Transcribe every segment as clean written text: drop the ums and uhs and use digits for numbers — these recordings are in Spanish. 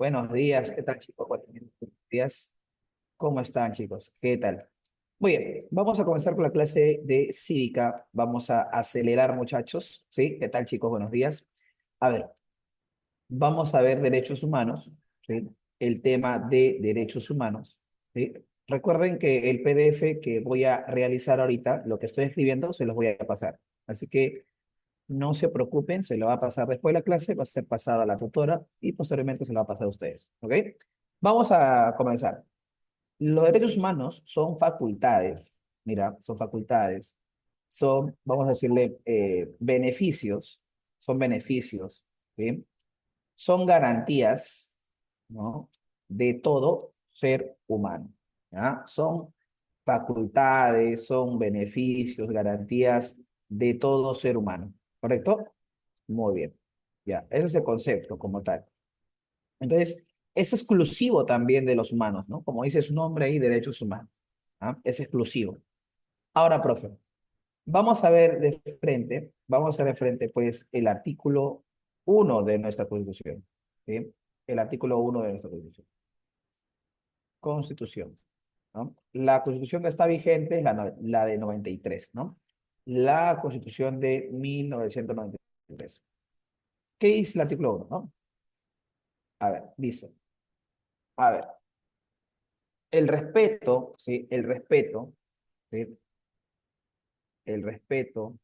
Buenos días, ¿qué tal chicos? Buenos días, ¿cómo están chicos? ¿Qué tal? Muy bien, vamos a comenzar con la clase de cívica. Vamos a acelerar muchachos, ¿sí? ¿Qué tal chicos? Buenos días. A ver, vamos a ver derechos humanos, ¿sí? El tema de derechos humanos, ¿sí? Recuerden que el PDF que voy a realizar ahorita, lo que estoy escribiendo, se los voy a pasar. Así que no se preocupen, se lo va a pasar después de la clase, va a ser pasada a la tutora y posteriormente se lo va a pasar a ustedes. ¿Ok? Vamos a comenzar. Los derechos humanos son facultades, mira, son facultades, son, vamos a decirle, beneficios, ¿sí? Son garantías, ¿no? De todo ser humano, ¿ya? Son facultades, son beneficios, garantías de todo ser humano, ¿correcto? Muy bien. Ya, ese es el concepto como tal. Entonces, es exclusivo también de los humanos, ¿no? Como dice su nombre ahí, derechos humanos. ¿Ah? Es exclusivo. Ahora, profe, vamos a ver de frente, pues, el artículo 1 de nuestra Constitución. ¿Sí? El artículo 1 de nuestra Constitución. Constitución, ¿no? La Constitución que está vigente es la de 93, ¿no? La Constitución de 1993. ¿Qué dice el artículo 1, no? A ver, dice, a ver, el respeto, ¿sí? El respeto, ¿sí? El respeto,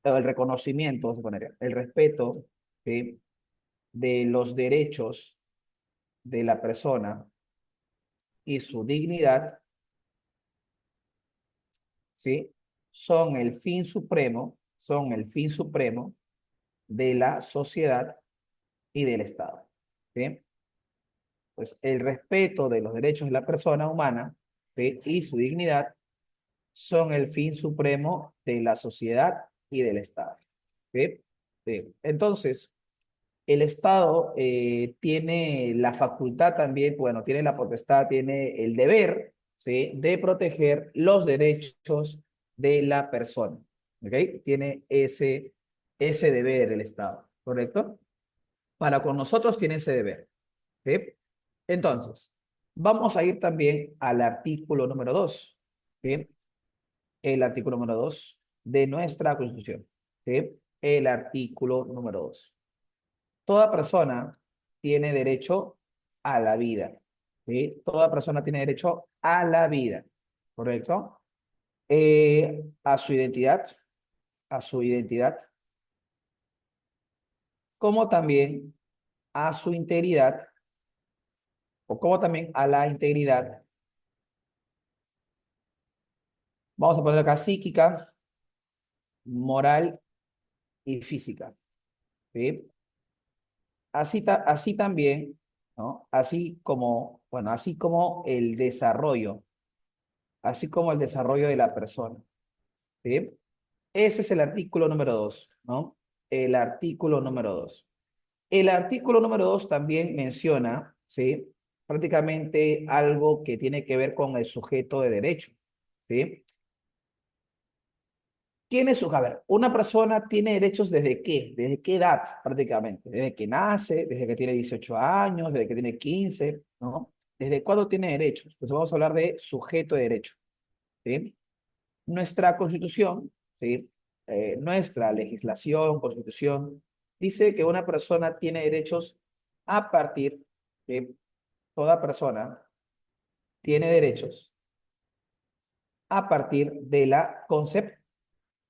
o el reconocimiento, vamos a poner, el respeto, ¿sí? De los derechos de la persona y su dignidad, ¿sí? Son el fin supremo de la sociedad y del Estado, ¿sí? Pues el respeto de los derechos de la persona humana, ¿sí? Y su dignidad son el fin supremo de la sociedad y del Estado. ¿Sí? Sí. Entonces, el Estado tiene la facultad también, bueno, tiene la potestad, tiene el deber, ¿sí? De proteger los derechos de la persona. ¿Ok? Tiene ese deber el Estado, ¿correcto? Para con nosotros tiene ese deber. ¿Sí? Entonces, vamos a ir también al artículo número 2. ¿Sí? El artículo número 2 de nuestra Constitución. ¿Sí? El artículo número 2. Toda persona tiene derecho a la vida. ¿Sí? Toda persona tiene derecho a la vida. ¿Correcto? A su identidad, como también a su integridad, o como también a la integridad. Vamos a poner acá psíquica, moral y física. ¿Sí? Así también, ¿no? Así como, bueno, así como el desarrollo de la persona. ¿Sí? Ese es el artículo número 2, ¿no? El artículo número 2. El artículo número 2 también menciona, ¿sí? Prácticamente algo que tiene que ver con el sujeto de derecho. ¿Sí? A ver, una persona tiene derechos ¿desde qué? ¿Desde qué edad prácticamente? Desde que nace, desde que tiene 18 años, desde que tiene 15, ¿no? ¿Desde cuándo tiene derechos? Pues vamos a hablar de sujeto de derecho, ¿sí? Nuestra constitución, ¿sí? Nuestra legislación, constitución, dice que una persona tiene derechos a partir de toda persona tiene derechos a partir de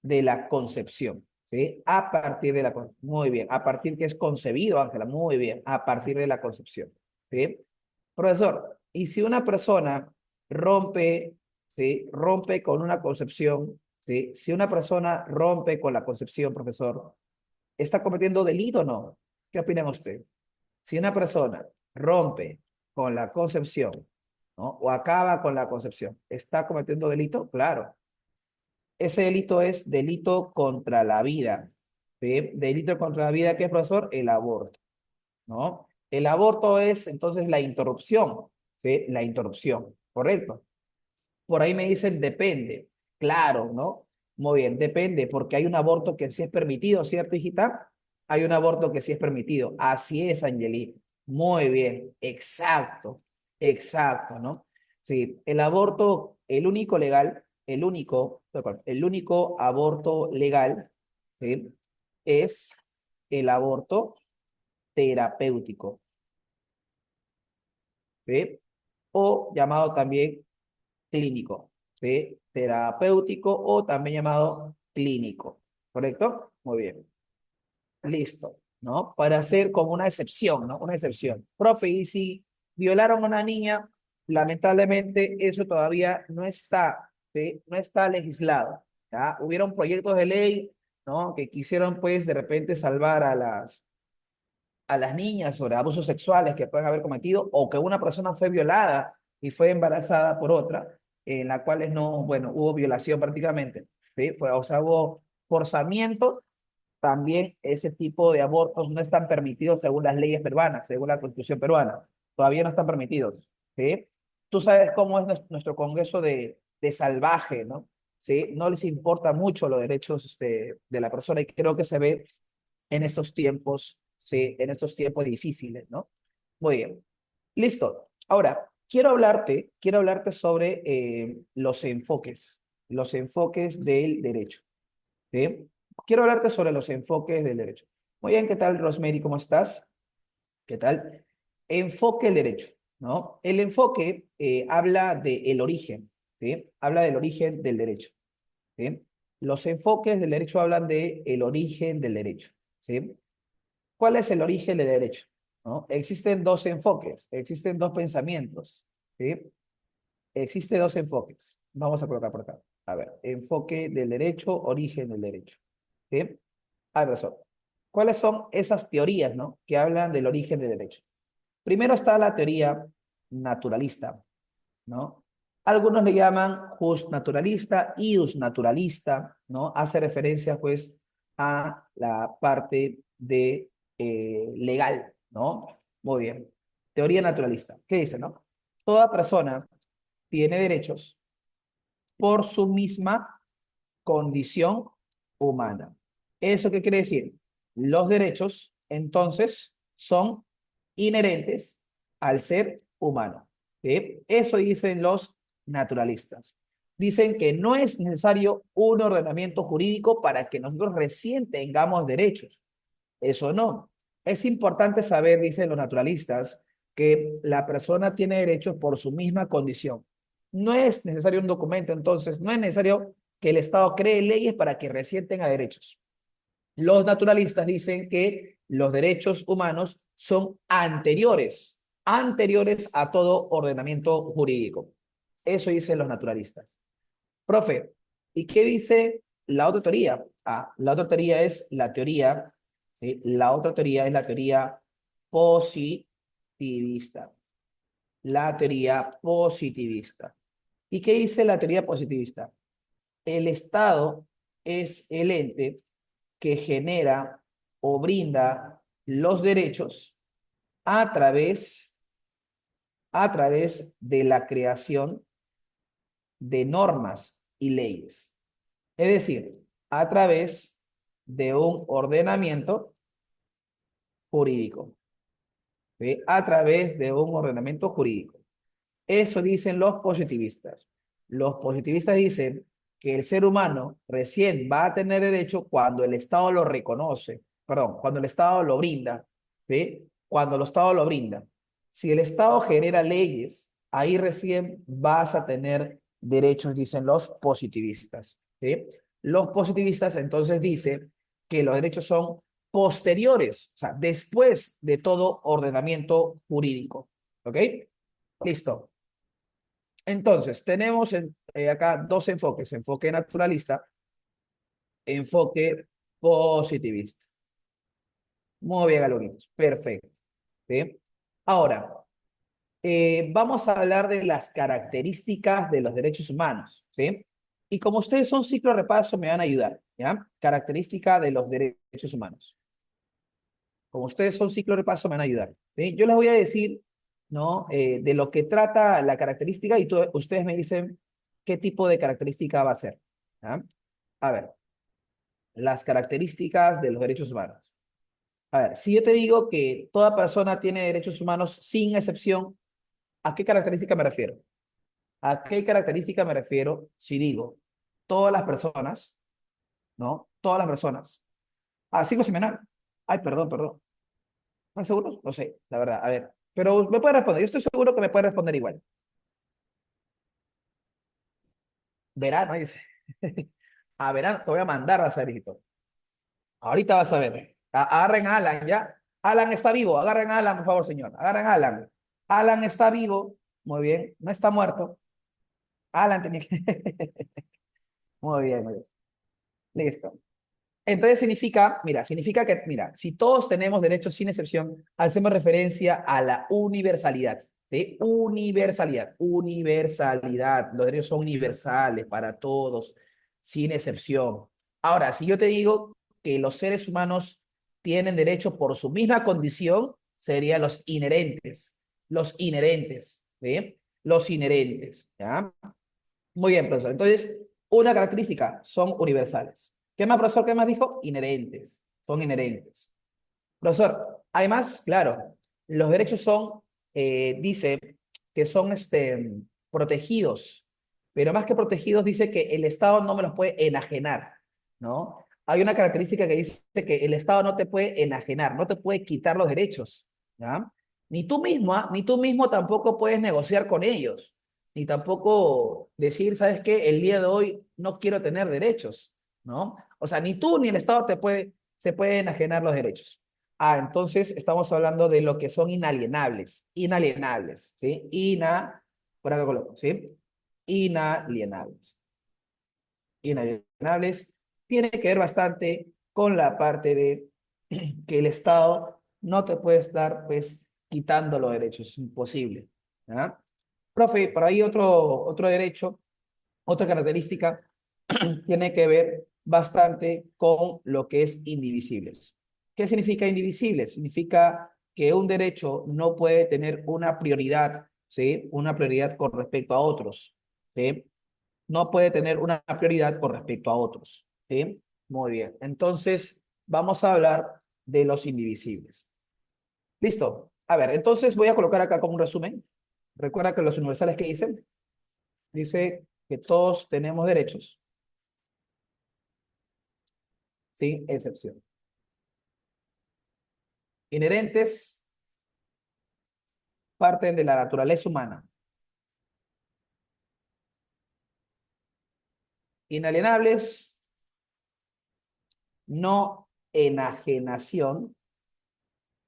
de la concepción, ¿sí? A partir de muy bien, a partir que es concebido, Ángela, muy bien, a partir de la concepción, ¿sí? Profesor, ¿y si una persona rompe, ¿sí? Rompe con una concepción, ¿sí? Si una persona rompe con la concepción, profesor, ¿está cometiendo delito o no? ¿Qué opina usted? Si una persona rompe con la concepción, ¿no? O acaba con la concepción, ¿está cometiendo delito? Claro. Ese delito es delito contra la vida. ¿Sí? Delito contra la vida, ¿qué es, profesor? El aborto, ¿no? El aborto es entonces la interrupción, ¿sí? La interrupción, ¿correcto? Por ahí me dicen depende. Claro, ¿no? Muy bien, depende, porque hay un aborto que sí es permitido, ¿cierto, hijita? Hay un aborto que sí es permitido. Así es, Angeli. Muy bien, exacto, exacto, ¿no? Sí, el aborto, el único legal, perdón, el único aborto legal, ¿sí? Es el aborto terapéutico, ¿sí? O llamado también clínico, ¿sí? Terapéutico o también llamado clínico, ¿correcto? Muy bien. Listo, ¿no? Para hacer como una excepción, ¿no? Una excepción. Profe, y si violaron a una niña, lamentablemente eso todavía no está, ¿sí? No está legislado, ¿ya? Hubieron proyectos de ley, ¿no? Que quisieron, pues, de repente salvar a las niñas sobre abusos sexuales que pueden haber cometido o que una persona fue violada y fue embarazada por otra, en la cual no, bueno, hubo violación prácticamente, ¿sí? Fue, o sea, hubo forzamiento también ese tipo de abortos no están permitidos según las leyes peruanas, según la Constitución peruana. Todavía no están permitidos, ¿sí? Tú sabes cómo es nuestro Congreso de salvaje, ¿no? ¿Sí? No les importa mucho los derechos de la persona y creo que se ve en estos tiempos, ¿sí? En estos tiempos difíciles, ¿no? Muy bien. Listo. Ahora, quiero hablarte sobre los enfoques del derecho. ¿Sí? Quiero hablarte sobre los enfoques del derecho. Muy bien, ¿qué tal, Rosemary? ¿Cómo estás? ¿Qué tal? Enfoque del derecho, ¿no? El enfoque habla del origen, ¿sí? Habla del origen del derecho, ¿sí? Los enfoques del derecho hablan del origen del derecho, ¿sí? ¿Cuál es el origen del derecho? ¿No? Existen dos enfoques, existen dos pensamientos, ¿sí? Existen dos enfoques. Vamos a colocar por acá. A ver, enfoque del derecho, origen del derecho. ¿Sí? A ver, ¿cuáles son esas teorías, ¿no? Que hablan del origen del derecho? Primero está la teoría naturalista, ¿no? Algunos le llaman justnaturalista, iusnaturalista, ¿no? Hace referencia, pues, a la parte de legal, ¿no? Muy bien. Teoría naturalista. ¿Qué dice, no? Toda persona tiene derechos por su misma condición humana. ¿Eso qué quiere decir? Los derechos, entonces, son inherentes al ser humano. ¿Sí? Eso dicen los naturalistas. Dicen que no es necesario un ordenamiento jurídico para que nosotros recién tengamos derechos. Eso no. Es importante saber, dicen los naturalistas, que la persona tiene derechos por su misma condición. No es necesario un documento, entonces, no es necesario que el Estado cree leyes para que recién tenga derechos. Los naturalistas dicen que los derechos humanos son anteriores a todo ordenamiento jurídico. Eso dicen los naturalistas. Profe, ¿y qué dice la otra teoría? Ah, la otra teoría es la teoría, ¿sí? La otra teoría es la teoría positivista. La teoría positivista. ¿Y qué dice la teoría positivista? El Estado es el ente que genera o brinda los derechos a través, a través de la creación de normas y leyes. Es decir, a través de un ordenamiento jurídico, ¿sí? A través de un ordenamiento jurídico. Eso dicen los positivistas. Los positivistas dicen que el ser humano recién va a tener derecho cuando el Estado lo reconoce, perdón, cuando el Estado lo brinda, ¿sí? Cuando el Estado lo brinda. Si el Estado genera leyes, ahí recién vas a tener derechos, dicen los positivistas, ¿sí? Los positivistas entonces dicen que los derechos son posteriores, o sea, después de todo ordenamiento jurídico, ¿ok? Listo. Entonces, tenemos acá dos enfoques, enfoque naturalista, enfoque positivista. Muy bien, alumnitos, perfecto. ¿Sí? Ahora, vamos a hablar de las características de los derechos humanos, ¿sí? Y como ustedes son ciclo repaso, me van a ayudar, ¿ya? Característica de los derechos humanos. Como ustedes son ciclo repaso, me van a ayudar, ¿sí? Yo les voy a decir, ¿no? De lo que trata la característica y ustedes me dicen qué tipo de característica va a ser, ¿ya? A ver, las características de los derechos humanos. A ver, si yo te digo que toda persona tiene derechos humanos sin excepción, ¿a qué característica me refiero? ¿A qué característica me refiero si digo todas las personas, ¿no? Todas las personas. Ah, sigo sin menar. Ay, perdón. ¿Estás seguro? No sé, la verdad. A ver, pero me puede responder. Yo estoy seguro que me puede responder igual. Verano, dice. A verano te voy a mandar, vas a ver, hijito. Ahorita vas a ver. Agarren a Alan, ¿ya? Alan está vivo. Agarren a Alan, por favor, señor. Agarren a Alan. Alan está vivo. Muy bien. No está muerto. Alan tenía que... Muy bien, muy bien. Listo. Entonces significa, mira, significa que, mira, si todos tenemos derechos sin excepción, hacemos referencia a la universalidad, ¿sí? Universalidad. Los derechos son universales para todos, sin excepción. Ahora, si yo te digo que los seres humanos tienen derecho por su misma condición, serían los inherentes, ¿sí? Los inherentes, ¿ya? Muy bien, profesor. Entonces, una característica, son universales. ¿Qué más, profesor? ¿Qué más dijo? Inherentes. Son inherentes. Profesor, además, claro, los derechos son, dice que son protegidos, pero más que protegidos dice que el Estado no me los puede enajenar, ¿no? Hay una característica que dice que el Estado no te puede enajenar, no te puede quitar los derechos, ¿ya? Ni tú misma, ni tú mismo tampoco puedes negociar con ellos, ni tampoco decir, ¿sabes qué? El día de hoy no quiero tener derechos, ¿no? O sea, ni tú ni el Estado se puede enajenar los derechos. Ah, entonces estamos hablando de lo que son inalienables. Inalienables, ¿sí? Por acá coloco, ¿sí? Inalienables. Inalienables tiene que ver bastante con la parte de que el Estado no te puede estar, pues, quitando los derechos. Es imposible. ¿Ah? Profe, por ahí otro derecho, otra característica tiene que ver bastante con lo que es indivisibles. ¿Qué significa indivisible? Significa que un derecho no puede tener una prioridad, ¿sí? Una prioridad con respecto a otros, ¿sí? No puede tener una prioridad con respecto a otros, ¿sí? Muy bien. Entonces, vamos a hablar de los indivisibles. ¿Listo? A ver, entonces voy a colocar acá como un resumen. Recuerda que los universales que dicen, dice que todos tenemos derechos, sin excepción. Inherentes, parten de la naturaleza humana. Inalienables, no enajenación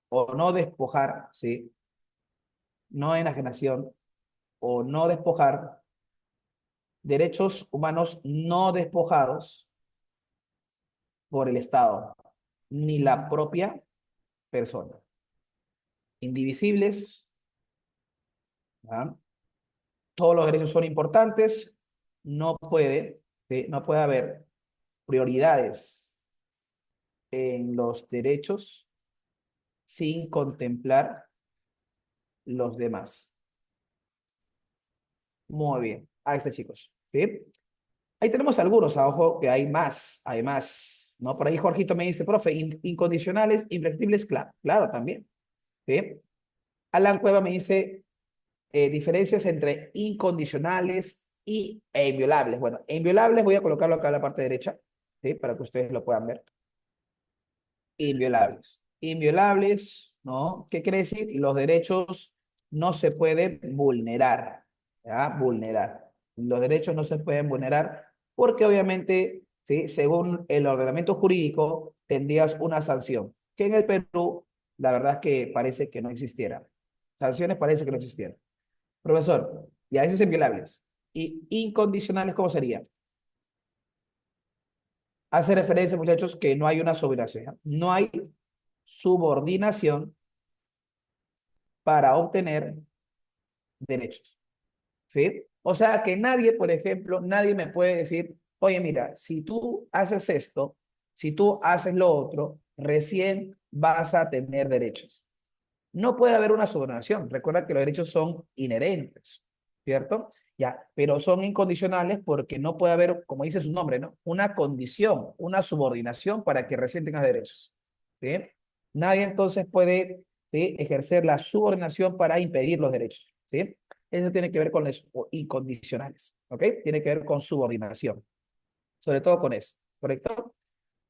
o no despojar, ¿sí? No enajenación o no despojar, derechos humanos no despojados por el Estado ni la propia persona. Indivisibles, ¿ya? Todos los derechos son importantes, no puede, ¿sí? No puede haber prioridades en los derechos sin contemplar los demás. Muy bien. Ahí está, chicos. ¿Sí? Ahí tenemos algunos, a ojo, que hay más, ¿no? Por ahí Jorgito me dice, profe, incondicionales, inflexibles, claro, claro, también. ¿Sí? Alan Cueva me dice, diferencias entre incondicionales e inviolables. Bueno, inviolables voy a colocarlo acá en la parte derecha, ¿sí? Para que ustedes lo puedan ver. Inviolables. Inviolables, ¿no? ¿Qué quiere decir? Los derechos no se pueden vulnerar, ¿ya? Vulnerar. Los derechos no se pueden vulnerar porque obviamente, ¿sí? Según el ordenamiento jurídico, tendrías una sanción, que en el Perú, la verdad es que parece que no existiera. Sanciones parece que no existieran. Profesor, ya esos inviolables. ¿Y incondicionales cómo sería? Hace referencia, muchachos, que no hay una subordinación. No hay subordinación para obtener derechos, ¿sí? O sea que nadie, por ejemplo, nadie me puede decir, oye, mira, si tú haces esto, si tú haces lo otro, recién vas a tener derechos. No puede haber una subordinación. Recuerda que los derechos son inherentes, ¿cierto? Ya, pero son incondicionales porque no puede haber, como dice su nombre, ¿no? Una condición, una subordinación para que recién tengas derechos, ¿sí? Nadie entonces puede, ¿sí?, ejercer la subordinación para impedir los derechos, ¿sí? Eso tiene que ver con los incondicionales, ¿ok? Tiene que ver con subordinación, sobre todo con eso, ¿correcto?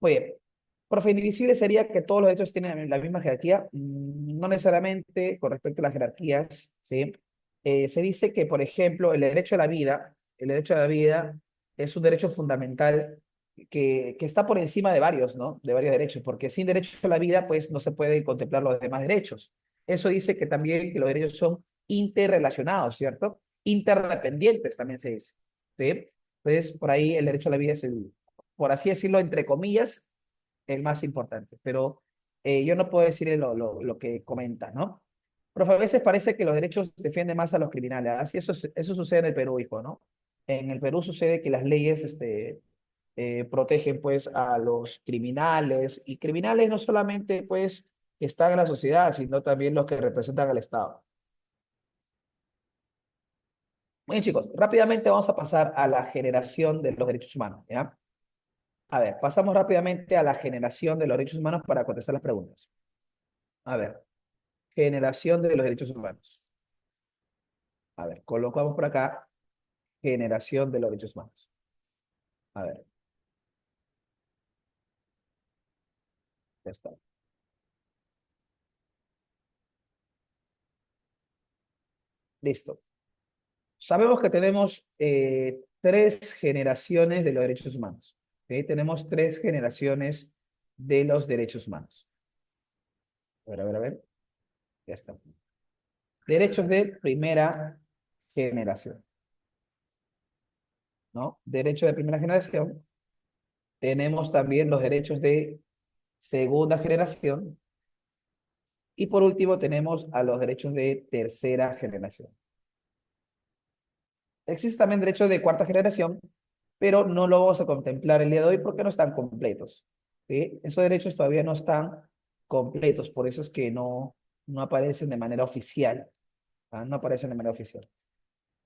Muy bien. Profe, indivisible sería que todos los derechos tienen la misma jerarquía. No necesariamente con respecto a las jerarquías, ¿sí? Se dice que, por ejemplo, el derecho a la vida es un derecho fundamental que está por encima de varios, ¿no? De varios derechos, porque sin derecho a la vida, pues no se pueden contemplar los demás derechos. Eso dice que también que los derechos son interrelacionados, ¿cierto? Interdependientes también se dice, ¿sí? Entonces, por ahí el derecho a la vida es el, por así decirlo, entre comillas, el más importante, pero yo no puedo decir lo que comenta, ¿no? Pero a veces parece que los derechos defienden más a los criminales. Así eso sucede en el Perú, hijo, ¿no? En el Perú sucede que las leyes protegen pues a los criminales y criminales no solamente pues que están en la sociedad, sino también los que representan al Estado. Muy bien, chicos, rápidamente vamos a pasar a la generación de los derechos humanos, ¿ya? A ver, pasamos rápidamente a la generación de los derechos humanos para contestar las preguntas. A ver, generación de los derechos humanos. A ver, colocamos por acá generación de los derechos humanos. A ver, ya está. Listo. Sabemos que tenemos tres generaciones de los derechos humanos. ¿Sí? Tenemos tres generaciones de los derechos humanos. A ver, a ver, a ver. Ya está. Derechos de primera generación, ¿no? Derecho de primera generación. Tenemos también los derechos de segunda generación. Y por último tenemos a los derechos de tercera generación. Existe también derechos de cuarta generación, pero no lo vamos a contemplar el día de hoy porque no están completos, ¿sí? Esos derechos todavía no están completos, por eso es que no aparecen de manera oficial, ¿ah? No aparecen de manera oficial.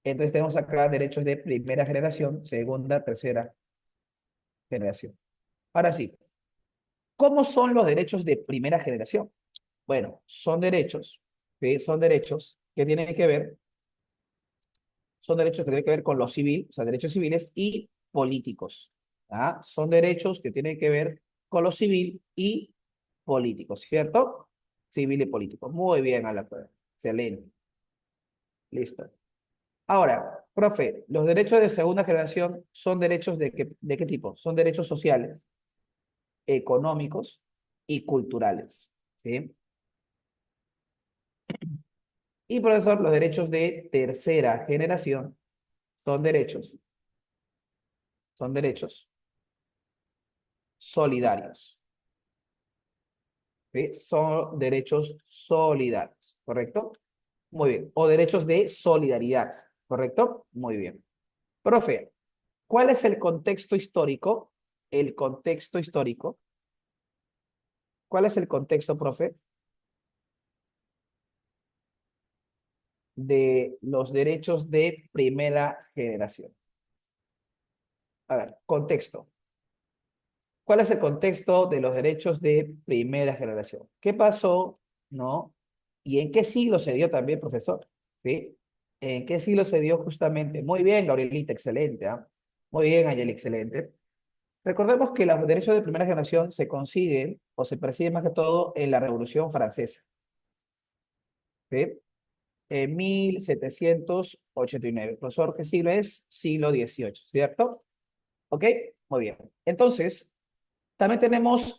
Entonces tenemos acá derechos de primera generación, segunda, tercera generación. Ahora sí, ¿cómo son los derechos de primera generación? Bueno, son derechos, ¿sí? Son derechos que tienen que ver, son derechos que tienen que ver con lo civil, o sea, derechos civiles y políticos. ¿Ah? Son derechos que tienen que ver con lo civil y político, ¿cierto? Civil y político. Muy bien, Alain. Excelente. Listo. Ahora, profe, los derechos de segunda generación son derechos de qué tipo? Son derechos sociales, económicos y culturales, ¿sí? Y profesor, los derechos de tercera generación son derechos solidarios, ¿sí? Son derechos solidarios, ¿correcto? Muy bien. O derechos de solidaridad, ¿correcto? Muy bien. Profe, ¿cuál es el contexto histórico? El contexto histórico. ¿Cuál es el contexto, profe, de los derechos de primera generación? A ver, contexto. ¿Cuál es el contexto de los derechos de primera generación? ¿Qué pasó? ¿No? ¿Y en qué siglo se dio también, profesor? ¿Sí? ¿En qué siglo se dio justamente? Muy bien, Gabrielita, excelente. ¿Ah? Muy bien, Ayel, excelente. Recordemos que los derechos de primera generación se consiguen o se perciben más que todo en la Revolución Francesa, ¿sí? En 1789. Profesor, ¿qué siglo es? Siglo XVIII, ¿cierto? ¿Ok? Muy bien. Entonces, también tenemos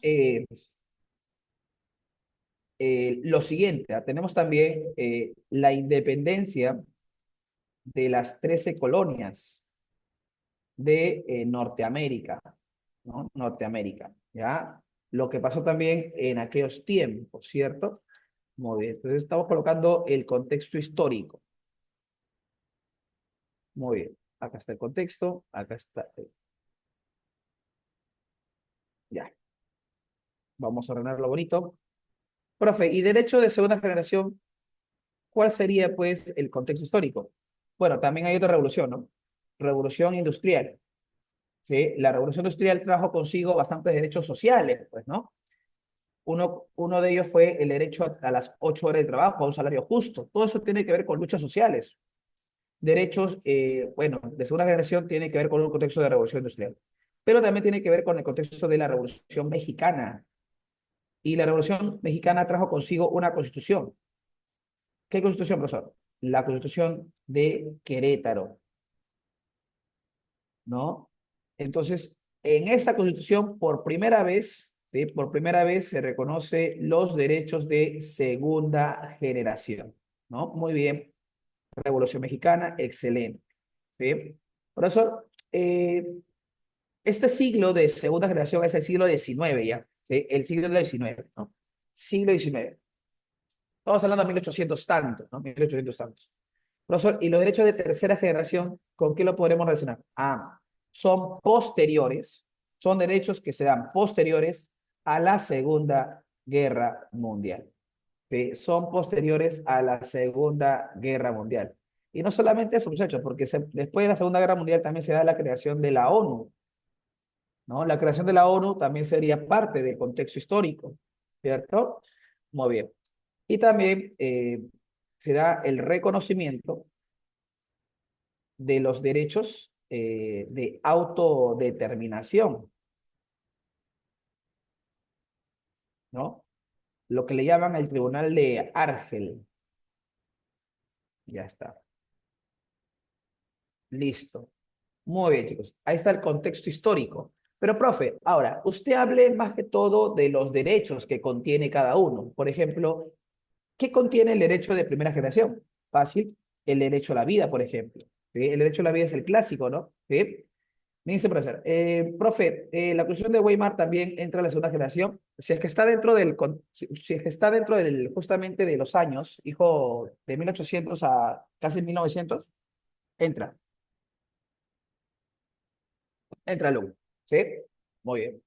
lo siguiente, ¿ah? Tenemos también la independencia de las 13 colonias de Norteamérica, ¿no? Norteamérica, ¿ya? Lo que pasó también en aquellos tiempos, ¿cierto? Muy bien, entonces estamos colocando el contexto histórico. Muy bien, acá está el contexto, acá está, ya, vamos a ordenarlo bonito. Profe, y derecho de segunda generación, ¿cuál sería pues el contexto histórico? Bueno, también hay otra revolución, ¿no? Revolución industrial, ¿sí? La revolución industrial trajo consigo bastantes derechos sociales, pues, ¿no? Uno de ellos fue el derecho a las 8 horas de trabajo, a un salario justo. Todo eso tiene que ver con luchas sociales. Derechos, bueno, de segunda generación tiene que ver con un contexto de revolución industrial, pero también tiene que ver con el contexto de la Revolución Mexicana. Y la Revolución Mexicana trajo consigo una constitución. ¿Qué constitución, profesor? La Constitución de Querétaro, ¿no? Entonces, en esta constitución, por primera vez, ¿sí? Por primera vez se reconoce los derechos de segunda generación, ¿no? Muy bien. Revolución Mexicana, excelente. ¿Sí? Profesor, este siglo de segunda generación es el siglo XIX ya, ¿sí? El siglo XIX, ¿no? Siglo XIX. Estamos hablando de 1800 tantos, ¿no? 1800 tantos. Profesor, ¿y los derechos de tercera generación, con qué lo podremos relacionar? Ah, son posteriores, son derechos que se dan posteriores a la Segunda Guerra Mundial. ¿Sí? Son posteriores a la Segunda Guerra Mundial. Y no solamente eso, muchachos, porque después de la Segunda Guerra Mundial también se da la creación de la ONU, ¿no? La creación de la ONU también sería parte del contexto histórico, ¿cierto? Muy bien. Y también se da el reconocimiento de los derechos de autodeterminación, ¿no? Lo que le llaman el Tribunal de Argel. Ya está. Listo. Muy bien, chicos. Ahí está el contexto histórico. Pero, profe, ahora, usted hable más que todo de los derechos que contiene cada uno. Por ejemplo, ¿qué contiene el derecho de primera generación? Fácil. El derecho a la vida, por ejemplo. ¿Sí? El derecho a la vida es el clásico, ¿no? ¿Sí? Me dice, profesor, profe, la Constitución de Weimar también entra a la segunda generación. Si es que está dentro si es que está dentro justamente de los años, hijo, de 1800 a casi 1900, entra, entra el uno. ¿Sí? Muy bien.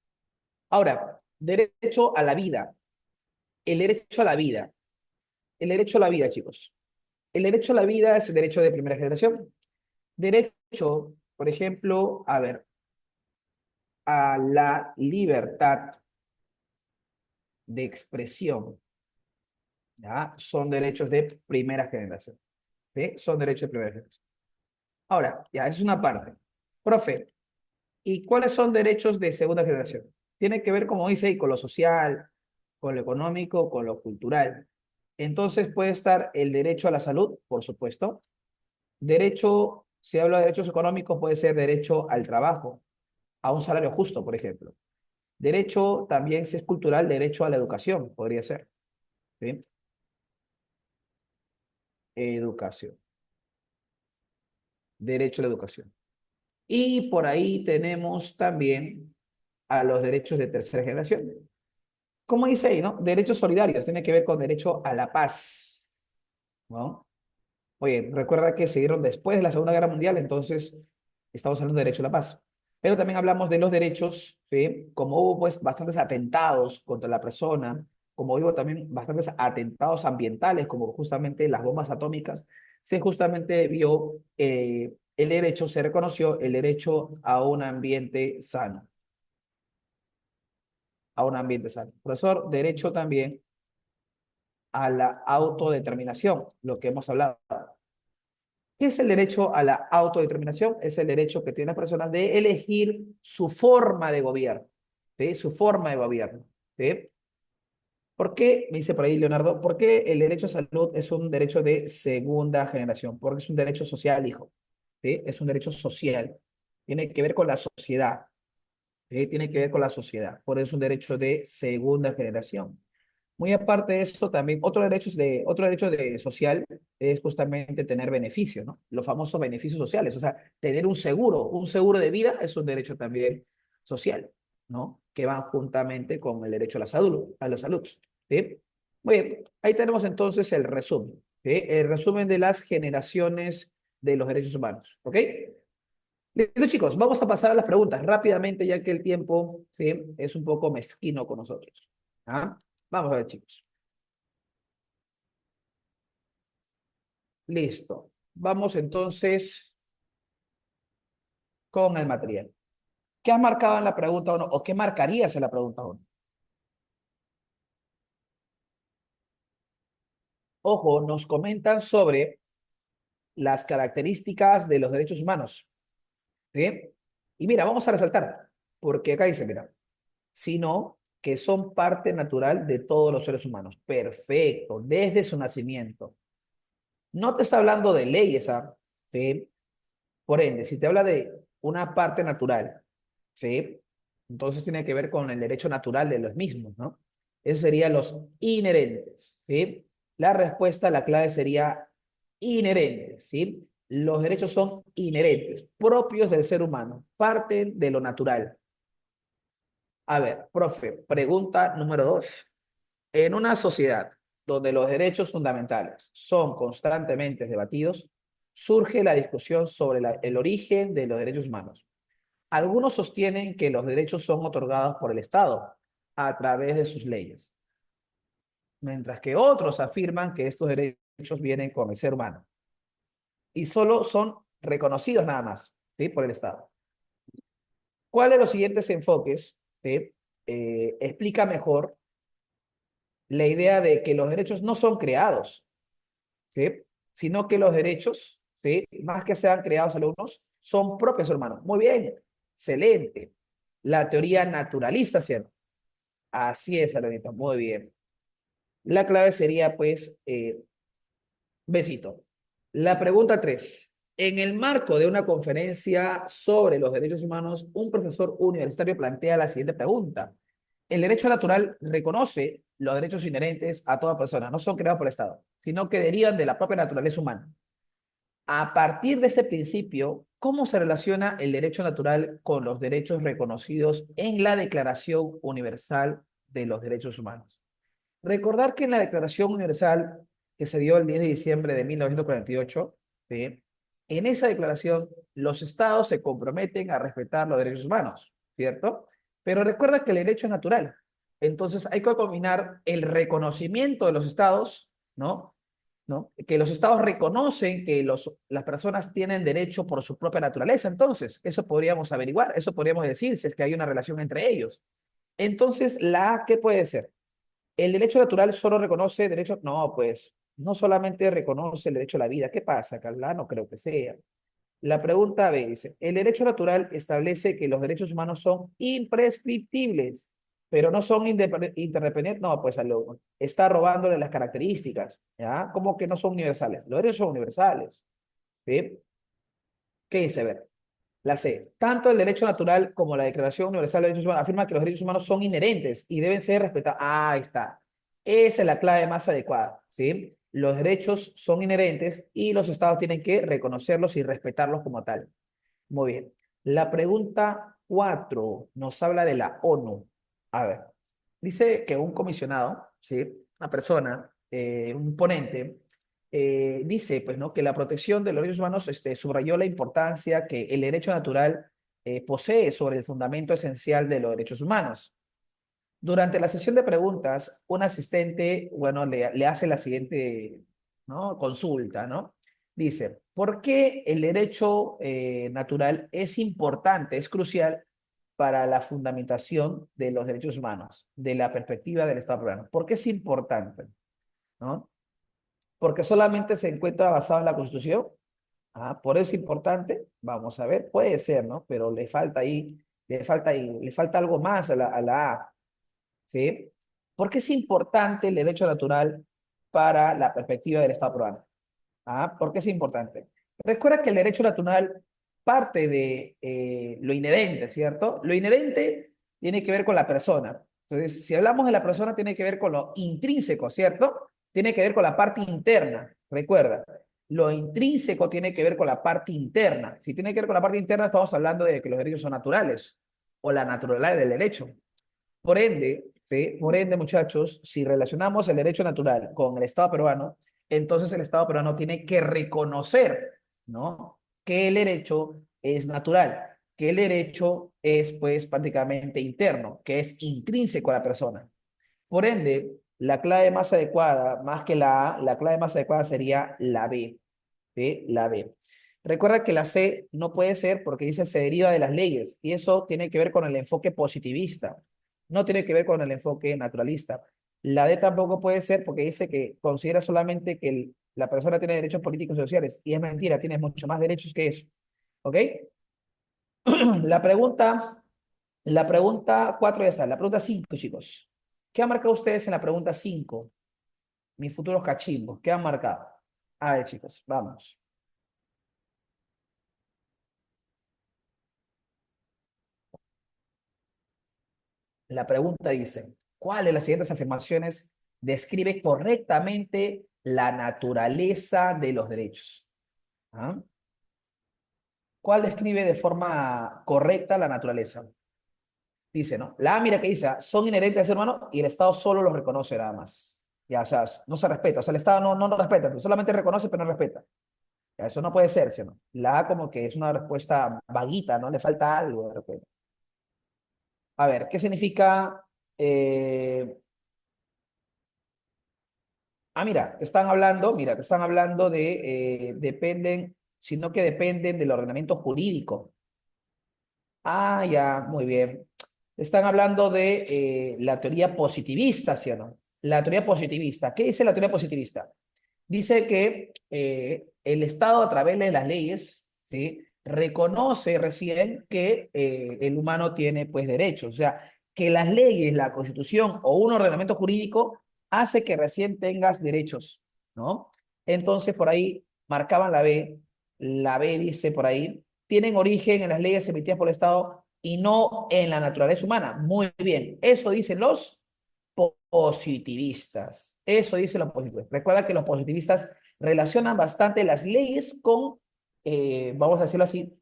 Ahora, derecho a la vida. El derecho a la vida. El derecho a la vida, chicos. El derecho a la vida es el derecho de primera generación. Derecho, por ejemplo, a ver, a la libertad de expresión. ¿Ya? Son derechos de primera generación. ¿Sí? Son derechos de primera generación. Ahora, ya, esa es una parte. Profe, ¿y cuáles son derechos de segunda generación? Tiene que ver, como dice, y con lo social, con lo económico, con lo cultural. Entonces puede estar el derecho a la salud, por supuesto. Derecho, si hablo de derechos económicos, puede ser derecho al trabajo, a un salario justo, por ejemplo. Derecho también, si es cultural, derecho a la educación, podría ser. ¿Sí? Educación. Derecho a la educación. Y por ahí tenemos también a los derechos de tercera generación. Como dice ahí, ¿no? Derechos solidarios, tiene que ver con derecho a la paz, ¿no? Oye, recuerda que se dieron después de la Segunda Guerra Mundial, entonces estamos hablando de derecho a la paz. Pero también hablamos de los derechos, ¿sí? Como hubo pues bastantes atentados contra la persona, como hubo también bastantes atentados ambientales, como justamente las bombas atómicas, se justamente vio el derecho, se reconoció el derecho a un ambiente sano, a un ambiente sano. Profesor, derecho también a la autodeterminación, lo que hemos hablado. ¿Qué es el derecho a la autodeterminación? Es el derecho que tienen las personas de elegir su forma de gobierno, ¿sí? Su forma de gobierno, ¿sí? ¿Por qué, me dice por ahí Leonardo, por qué el derecho a salud es un derecho de segunda generación? Porque es un derecho social, hijo, ¿sí? Es un derecho social. Tiene que ver con la sociedad, ¿sí? Tiene que ver con la sociedad. Por eso es un derecho de segunda generación. Muy aparte de eso, también otro derecho de social es justamente tener beneficios, ¿no? Los famosos beneficios sociales, o sea, tener un seguro de vida es un derecho también social, ¿no? Que va juntamente con el derecho a la salud, ¿sí? Muy bien, ahí tenemos entonces el resumen, ¿sí? El resumen de las generaciones de los derechos humanos, ¿ok? Listo, chicos, vamos a pasar a las preguntas rápidamente, ya que el tiempo, ¿sí? Es un poco mezquino con nosotros. ¿Ah? Vamos a ver, chicos. Listo. Vamos entonces con el material. ¿Qué has marcado en la pregunta 1 o qué marcarías en la pregunta 1? ojo, nos comentan sobre las características de los derechos humanos, ¿sí? Y mira, vamos a resaltar, porque acá dice, mira, sino que son parte natural de todos los seres humanos. Perfecto, desde su nacimiento. No te está hablando de leyes, ¿ah? ¿Sí? Por ende, si te habla de una parte natural, ¿sí? Entonces tiene que ver con el derecho natural de los mismos, ¿no? Esos serían los inherentes, ¿sí? La respuesta, la clave sería inherentes, ¿sí? Los derechos son inherentes, propios del ser humano, parten de lo natural. A ver, profe, pregunta número 2. En una sociedad donde los derechos fundamentales son constantemente debatidos, surge la discusión sobre el origen de los derechos humanos. Algunos sostienen que los derechos son otorgados por el Estado a través de sus leyes, mientras que otros afirman que estos derechos vienen con el ser humano y solo son reconocidos nada más, ¿sí? Por el Estado. ¿Cuál de los siguientes enfoques, ¿sí? Explica mejor la idea de que los derechos no son creados, ¿sí? Sino que los derechos, ¿sí? Más que sean creados algunos, son propios, hermanos? Muy bien, excelente. La teoría naturalista, ¿cierto? Así es, Arenita, muy bien. La clave sería, pues, besito. La pregunta 3. En el marco de una conferencia sobre los derechos humanos, un profesor universitario plantea la siguiente pregunta. El derecho natural reconoce los derechos inherentes a toda persona, no son creados por el Estado, sino que derivan de la propia naturaleza humana. A partir de este principio, ¿cómo se relaciona el derecho natural con los derechos reconocidos en la Declaración Universal de los Derechos Humanos? Recordar que en la Declaración Universal que se dio el 10 de diciembre de 1948, ¿sí? En esa declaración los estados se comprometen a respetar los derechos humanos, ¿cierto? Pero recuerda que el derecho es natural. Entonces hay que combinar el reconocimiento de los estados, ¿no? ¿No? Que los estados reconocen que las personas tienen derecho por su propia naturaleza. Entonces, eso podríamos averiguar, eso podríamos decir si es que hay una relación entre ellos. Entonces, la A, ¿qué puede ser? ¿El derecho natural solo reconoce derechos? No, pues no solamente reconoce el derecho a la vida. ¿Qué pasa, Carla? No creo que sea. La pregunta B dice, el derecho natural establece que los derechos humanos son imprescriptibles, pero no son interdependientes. No, pues alumno, está robándole las características, ¿ya? ¿Cómo que no son universales? Los derechos son universales, ¿sí? ¿Qué dice? A ver, la C. Tanto el derecho natural como la Declaración Universal de Derechos Humanos afirman que los derechos humanos son inherentes y deben ser respetados. Ah, ahí está. Esa es la clave más adecuada, ¿sí? Los derechos son inherentes y los estados tienen que reconocerlos y respetarlos como tal. Muy bien. La pregunta 4 nos habla de la ONU. A ver, dice que un comisionado, ¿sí? Una persona, un ponente, dice, pues, ¿no? Que la protección de los derechos humanos subrayó la importancia que el derecho natural posee sobre el fundamento esencial de los derechos humanos. Durante la sesión de preguntas, un asistente, bueno, le hace la siguiente, ¿no? Consulta, ¿no? Dice, ¿por qué el derecho natural es importante, es crucial para la fundamentación de los derechos humanos, de la perspectiva del Estado peruano? ¿Por qué es importante? ¿No? Porque solamente se encuentra basado en la Constitución. Ah, por eso es importante. Vamos a ver, puede ser, ¿no? Pero le falta algo más a la A. ¿Sí? ¿Por qué es importante el derecho natural para la perspectiva del Estado peruano? ¿Ah? ¿Por qué es importante? Recuerda que el derecho natural parte de lo inherente, ¿cierto? Lo inherente tiene que ver con la persona. Entonces, si hablamos de la persona, tiene que ver con lo intrínseco, ¿cierto? Tiene que ver con la parte interna. Recuerda, lo intrínseco tiene que ver con la parte interna. Si tiene que ver con la parte interna, estamos hablando de que los derechos son naturales o la naturaleza del derecho. Por ende, ¿sí? Por ende, muchachos, si relacionamos el derecho natural con el Estado peruano, entonces el Estado peruano tiene que reconocer, ¿no? Que el derecho es natural, que el derecho es, pues, prácticamente interno, que es intrínseco a la persona. Por ende, la clave más adecuada, más que la A, la clave más adecuada sería la B, ¿sí? La B. Recuerda que la C no puede ser porque dice se deriva de las leyes y eso tiene que ver con el enfoque positivista, no tiene que ver con el enfoque naturalista. La D tampoco puede ser porque dice que considera solamente que la persona tiene derechos políticos y sociales. Y es mentira, tiene mucho más derechos que eso. ¿Ok? La pregunta, la pregunta 4 ya está. La pregunta 5, chicos. ¿Qué han marcado ustedes en la pregunta 5? Mis futuros cachimbos. ¿Qué han marcado? A ver, chicos, vamos. La pregunta dice, ¿cuál de las siguientes afirmaciones describe correctamente la naturaleza de los derechos? ¿Ah? ¿Cuál describe de forma correcta la naturaleza? Dice, ¿no? La A, mira que dice, son inherentes al ser humano y el Estado solo los reconoce nada más. Ya, o sea, no se respeta. O sea, el Estado no lo respeta, pero solamente reconoce, pero no respeta. Ya, eso no puede ser, ¿sí o no? La A como que es una respuesta vaguita, ¿no? Le falta algo de repente. A ver, ¿qué significa? Mira, te están hablando de, dependen, sino que dependen del ordenamiento jurídico. Ah, ya, muy bien. Están hablando de la teoría positivista, ¿sí o no? La teoría positivista. ¿Qué dice la teoría positivista? Dice que el Estado a través de las leyes, ¿sí? Reconoce recién que el humano tiene pues derechos. O sea, que las leyes, la Constitución o un ordenamiento jurídico hace que recién tengas derechos, ¿no? Entonces por ahí marcaban la B. La B dice por ahí, tienen origen en las leyes emitidas por el Estado y no en la naturaleza humana. Muy bien, eso dicen los positivistas. Eso dicen los positivistas. Recuerda que los positivistas relacionan bastante las leyes con, vamos a decirlo así,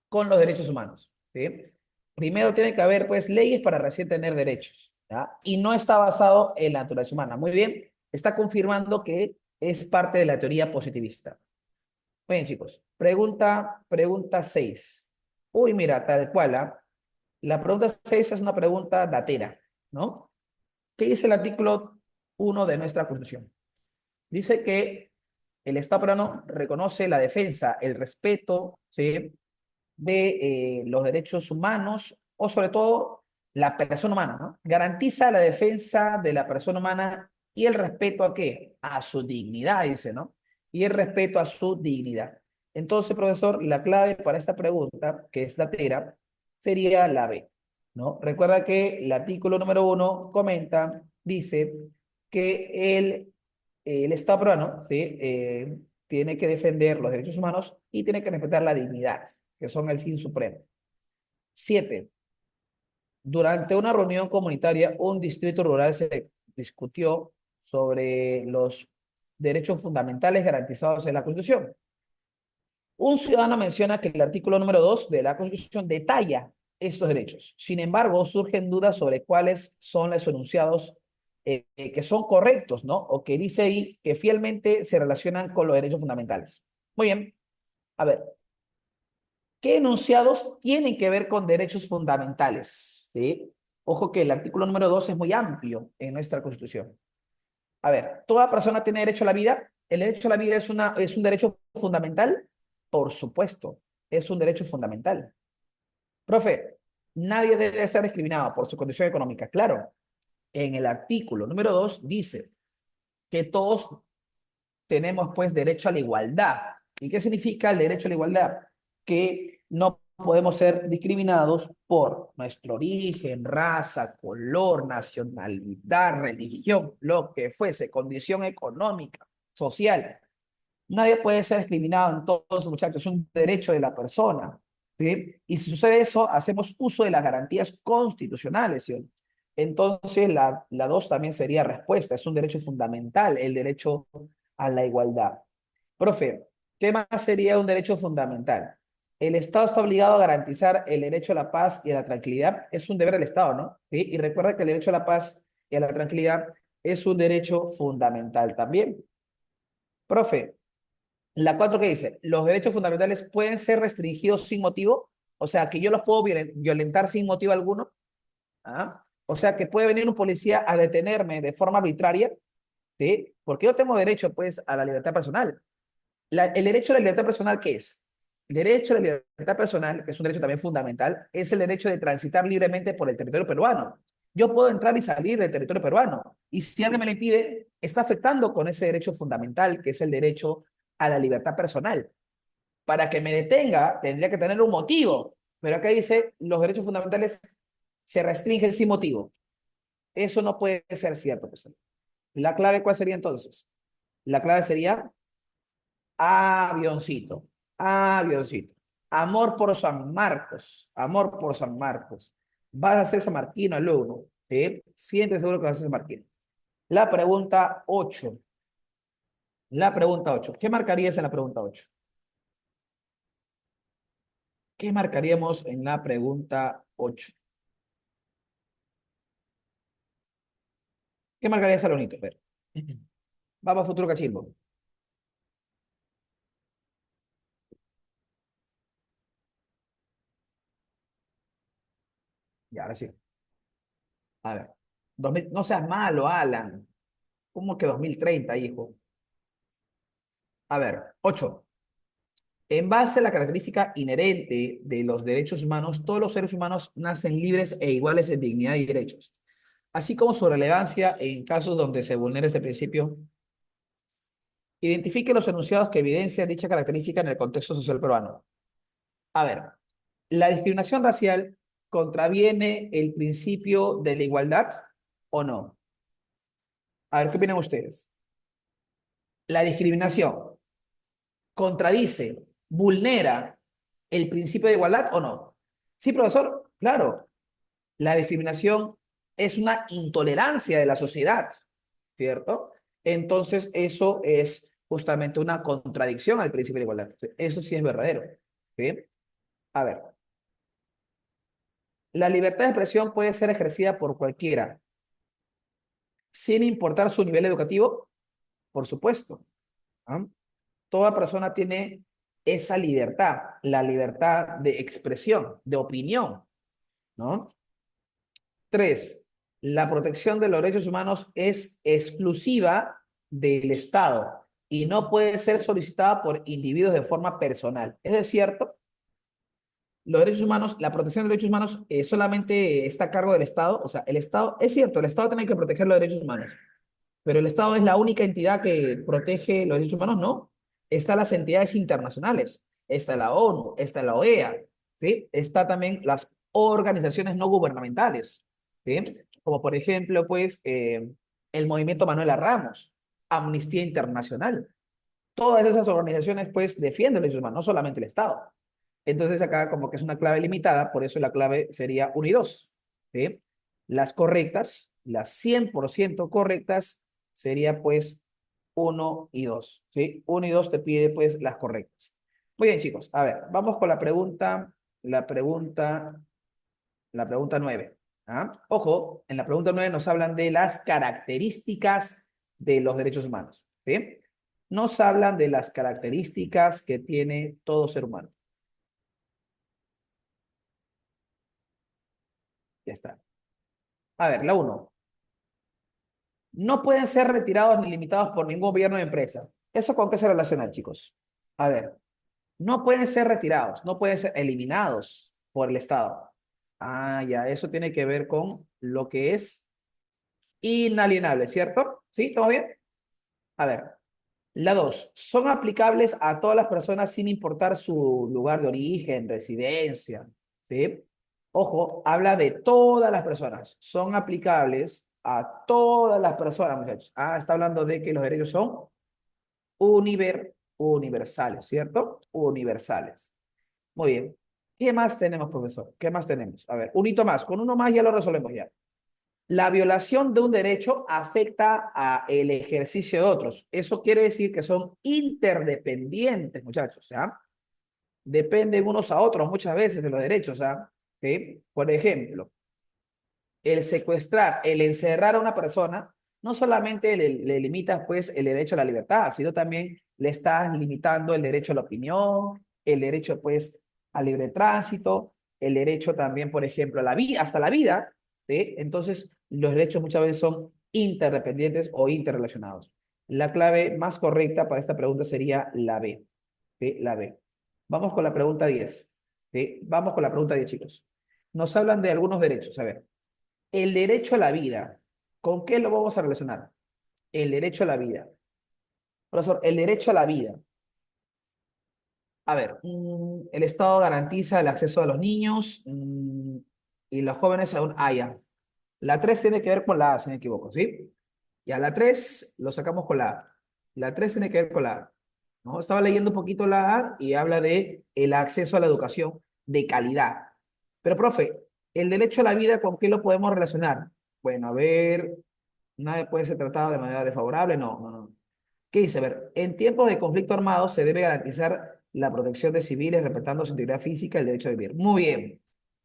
con los derechos humanos. ¿Sí? Primero tiene que haber, pues, leyes para recién tener derechos. ¿Ya? Y no está basado en la naturaleza humana. Muy bien, está confirmando que es parte de la teoría positivista. Muy bien, chicos. Pregunta 6. Uy, mira, tal cual, ¿ah? La pregunta 6 es una pregunta datera, ¿no? ¿Qué dice el artículo 1 de nuestra Constitución? Dice que el Estado peruano reconoce la defensa, el respeto, ¿sí? de los derechos humanos o sobre todo la persona humana, ¿no? Garantiza la defensa de la persona humana y el respeto a qué? A su dignidad, dice, ¿no? Y el respeto a su dignidad. Entonces, profesor, la clave para esta pregunta, que es la tera, sería la B, ¿no? Recuerda que el artículo número 1 comenta, dice que el Estado peruano, ¿sí? Tiene que defender los derechos humanos y tiene que respetar la dignidad, que son el fin supremo. 7. Durante una reunión comunitaria, un distrito rural se discutió sobre los derechos fundamentales garantizados en la Constitución. Un ciudadano menciona que el artículo número 2 de la Constitución detalla estos derechos. Sin embargo, surgen dudas sobre cuáles son los enunciados que son correctos, ¿no? O que dice ahí que fielmente se relacionan con los derechos fundamentales. Muy bien. A ver, ¿qué enunciados tienen que ver con derechos fundamentales? ¿Sí? Ojo que el artículo número 2 es muy amplio en nuestra Constitución. A ver, ¿toda persona tiene derecho a la vida? ¿El derecho a la vida es un derecho fundamental? Por supuesto, es un derecho fundamental. Profe, nadie debe ser discriminado por su condición económica. Claro, en el artículo número 2 dice que todos tenemos pues derecho a la igualdad. ¿Y qué significa el derecho a la igualdad? Que no podemos ser discriminados por nuestro origen, raza, color, nacionalidad, religión, lo que fuese, condición económica, social. Nadie puede ser discriminado en todos los muchachos, es un derecho de la persona. ¿Sí? Y si sucede eso, hacemos uso de las garantías constitucionales. ¿Sí? Entonces, la 2 también sería respuesta, es un derecho fundamental, el derecho a la igualdad. Profe, ¿qué más sería un derecho fundamental? El Estado está obligado a garantizar el derecho a la paz y a la tranquilidad. Es un deber del Estado, ¿no? ¿Sí? Y recuerda que el derecho a la paz y a la tranquilidad es un derecho fundamental también. Profe, la 4 que dice, los derechos fundamentales pueden ser restringidos sin motivo, o sea, que yo los puedo violentar sin motivo alguno. ¿Ah? O sea, que puede venir un policía a detenerme de forma arbitraria, ¿sí? Porque yo tengo derecho, pues, a la libertad personal. El derecho a la libertad personal, ¿qué es? El derecho a la libertad personal, que es un derecho también fundamental, es el derecho de transitar libremente por el territorio peruano. Yo puedo entrar y salir del territorio peruano. Y si alguien me lo impide, está afectando con ese derecho fundamental, que es el derecho a la libertad personal. Para que me detenga, tendría que tener un motivo. Pero acá dice, los derechos fundamentales se restringen sin motivo. Eso no puede ser cierto, profesor. ¿La clave cuál sería entonces? La clave sería avioncito, avioncito. Amor por San Marcos, amor por San Marcos. Vas a ser sanmarquino, alumno, ¿sí? Siente seguro que vas a ser sanmarquino. La pregunta 8. La pregunta 8. ¿Qué marcarías en la pregunta 8? ¿Qué marcaríamos en la pregunta 8? ¿Qué marcarías, Salonito? A ver. Vamos, futuro cachimbo. Ya, ahora sí. A ver. 2000, no seas malo, Alan. ¿Cómo que 2030, hijo? A ver, 8. En base a la característica inherente de los derechos humanos, todos los seres humanos nacen libres e iguales en dignidad y derechos, así como su relevancia en casos donde se vulnere este principio. Identifique los enunciados que evidencian dicha característica en el contexto social peruano. A ver, ¿la discriminación racial contraviene el principio de la igualdad o no? A ver, ¿qué opinan ustedes? ¿La discriminación contradice, vulnera el principio de igualdad o no? Sí, profesor, claro. La discriminación es una intolerancia de la sociedad, ¿cierto? Entonces, eso es justamente una contradicción al principio de igualdad. Eso sí es verdadero. ¿Sí? A ver, la libertad de expresión puede ser ejercida por cualquiera, sin importar su nivel educativo, por supuesto. ¿Ah? Toda persona tiene esa libertad, la libertad de expresión, de opinión, ¿no? Tres, la protección de los derechos humanos es exclusiva del Estado y no puede ser solicitada por individuos de forma personal. ¿Es cierto? Los derechos humanos, la protección de los derechos humanos solamente está a cargo del Estado. O sea, el Estado, es cierto, el Estado tiene que proteger los derechos humanos, pero el Estado es la única entidad que protege los derechos humanos, no. Están las entidades internacionales, está la ONU, está la OEA, ¿sí? Está también las organizaciones no gubernamentales, ¿sí? Como por ejemplo, pues, el Movimiento Manuela Ramos, Amnistía Internacional. Todas esas organizaciones, pues, defienden los derechos humanos, no solamente el Estado. Entonces acá como que es una clave limitada, por eso la clave sería 1 y 2, ¿sí? Las correctas, las 100% correctas, sería pues 1 y 2, ¿sí? 1 y 2 te pide pues las correctas. Muy bien, chicos. A ver, vamos con la pregunta 9. ¿Ah? Ojo, en la pregunta 9 nos hablan de las características de los derechos humanos, ¿sí? Nos hablan de las características que tiene todo ser humano. Ya está. A ver, la uno. No pueden ser retirados ni limitados por ningún gobierno de empresa. ¿Eso con qué se relaciona, chicos? A ver, no pueden ser retirados, no pueden ser eliminados por el Estado. Ah, ya, eso tiene que ver con lo que es inalienable, ¿cierto? ¿Sí? ¿Todo bien? A ver, la dos. Son aplicables a todas las personas sin importar su lugar de origen, residencia, ¿sí? Ojo, habla de todas las personas. Son aplicables a todas las personas, muchachos. Ah, está hablando de que los derechos son universales, ¿cierto? Universales. Muy bien. ¿Qué más tenemos, profesor? ¿Qué más tenemos? A ver, un hito más. Con uno más ya lo resolvemos ya. La violación de un derecho afecta a el ejercicio de otros. Eso quiere decir que son interdependientes, muchachos, ¿ya? Dependen unos a otros muchas veces de los derechos, ¿ah? ¿Sí? Por ejemplo, el secuestrar, el encerrar a una persona, no solamente le limitas pues el derecho a la libertad, sino también le estás limitando el derecho a la opinión, el derecho pues al libre tránsito, el derecho también, por ejemplo, a la vida, hasta la vida, ¿sí? Entonces, los derechos muchas veces son interdependientes o interrelacionados. La clave más correcta para esta pregunta sería la B, ¿sí? La B. Vamos con la pregunta 10, ¿sí? Vamos con la pregunta 10, chicos. Nos hablan de algunos derechos, a ver. el derecho a la vida, ¿con qué lo vamos a relacionar? El derecho a la vida. Profesor, el derecho a la vida. A ver, el Estado garantiza el acceso a los niños y los jóvenes a un ya. La 3 tiene que ver con la A, si no me equivoco, ¿sí? Ya, la 3 lo sacamos con la A. La 3 tiene que ver con la A, ¿no? Estaba leyendo un poquito la A y habla de el acceso a la educación de calidad. Pero, profe, el derecho a la vida, ¿con qué lo podemos relacionar? Bueno, a ver, nada puede ser tratado de manera desfavorable, no, no, no. ¿Qué dice? A ver, en tiempos de conflicto armado se debe garantizar la protección de civiles respetando su integridad física y el derecho a vivir. Muy bien.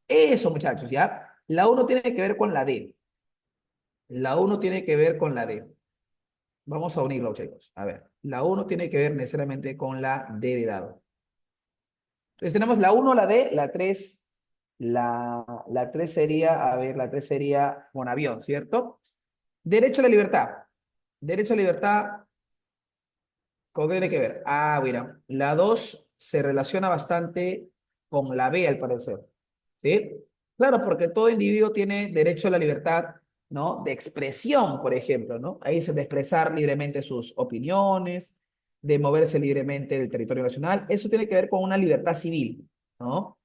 Eso, muchachos, ¿ya? La uno tiene que ver con la D. La uno tiene que ver con la D. Vamos a unirlo, chicos. A ver, la uno tiene que ver necesariamente con la D de dado. Entonces tenemos la uno, la D, la 3. La 3 sería, a ver, la 3 sería con avión, ¿cierto? Derecho a la libertad. Derecho a la libertad, ¿con qué tiene que ver? Ah, mira, la 2 se relaciona bastante con la B, al parecer. ¿Sí? Claro, porque todo individuo tiene derecho a la libertad, ¿no? De expresión, por ejemplo, ¿no? Ahí dice de expresar libremente sus opiniones, de moverse libremente del territorio nacional. Eso tiene que ver con una libertad civil, ¿no?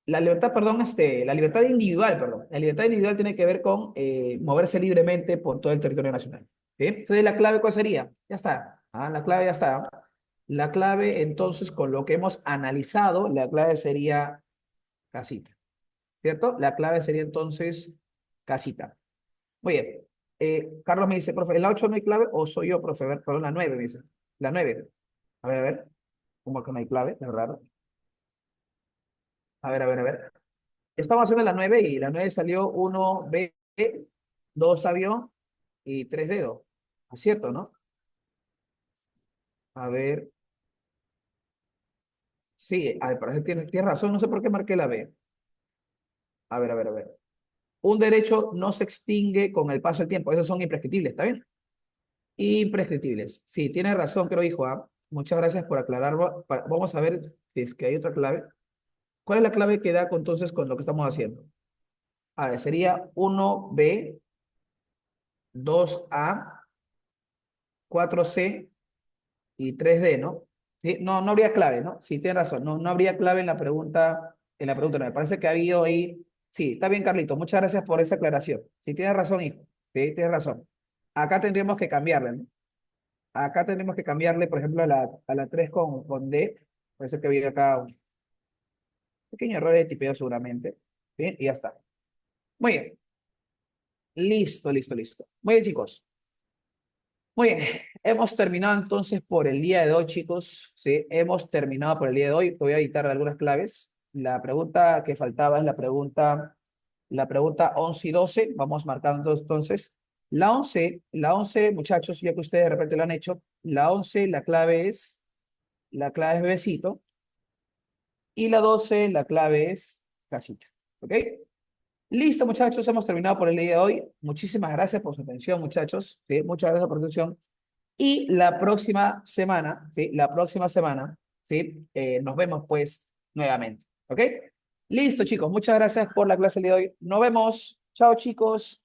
La libertad, perdón, la libertad individual, perdón. La libertad individual tiene que ver con moverse libremente por todo el territorio nacional. ¿Sí? Entonces, ¿la clave cuál sería? Ya está. Ah, la clave ya está. La clave, entonces, con lo que hemos analizado, la clave sería casita. ¿Cierto? La clave sería entonces casita. Muy bien. Carlos me dice, profe, ¿en la 8 no hay clave o soy yo, profe? A ver, perdón, la 9 me dice. La 9. A ver. ¿Cómo que no hay clave? Es raro. A ver, a ver, a ver. Estamos haciendo la 9 y la 9 salió uno B, 2 avión y 3 dedos. ¿Cierto, no? A ver. Sí, al parecer tiene razón. No sé por qué marqué la B. A ver, a ver, a ver. Un derecho no se extingue con el paso del tiempo. Esos son imprescriptibles, ¿está bien? Imprescriptibles. Sí, tiene razón, creo, hijo. Muchas gracias por aclararlo. Vamos a ver si es que hay otra clave. ¿Cuál es la clave que da entonces con lo que estamos haciendo? A ver, sería 1B, 2A, 4C y 3D, ¿no? ¿Sí? No, no habría clave, ¿no? Sí, tiene razón. No, no habría clave en la pregunta. Me parece que ha habido ahí. Sí, está bien, Carlito. Muchas gracias por esa aclaración. Sí, tienes razón, hijo. Sí, tienes razón. Acá tendríamos que cambiarle, ¿no? Acá tenemos que cambiarle, por ejemplo, a la 3 con D. Parece que había acá un pequeño error de tipeo seguramente. Bien, y ya está. Muy bien. Listo, listo, listo. Muy bien, chicos. Muy bien. Hemos terminado entonces por el día de hoy, chicos. Sí, hemos terminado por el día de hoy. Te voy a editar algunas claves. La pregunta que faltaba es la pregunta 11 y 12. Vamos marcando entonces. La once, muchachos, ya que ustedes de repente lo han hecho, la 11, la clave es bebecito. Y la 12, la clave es casita. ¿Ok? Listo, muchachos, hemos terminado por el día de hoy. Muchísimas gracias por su atención, muchachos. ¿Sí? Muchas gracias por su atención. Y la próxima semana, ¿sí? La próxima semana, ¿sí? Nos vemos pues nuevamente. ¿Ok? Listo, chicos. Muchas gracias por la clase de hoy. Nos vemos. Chao, chicos.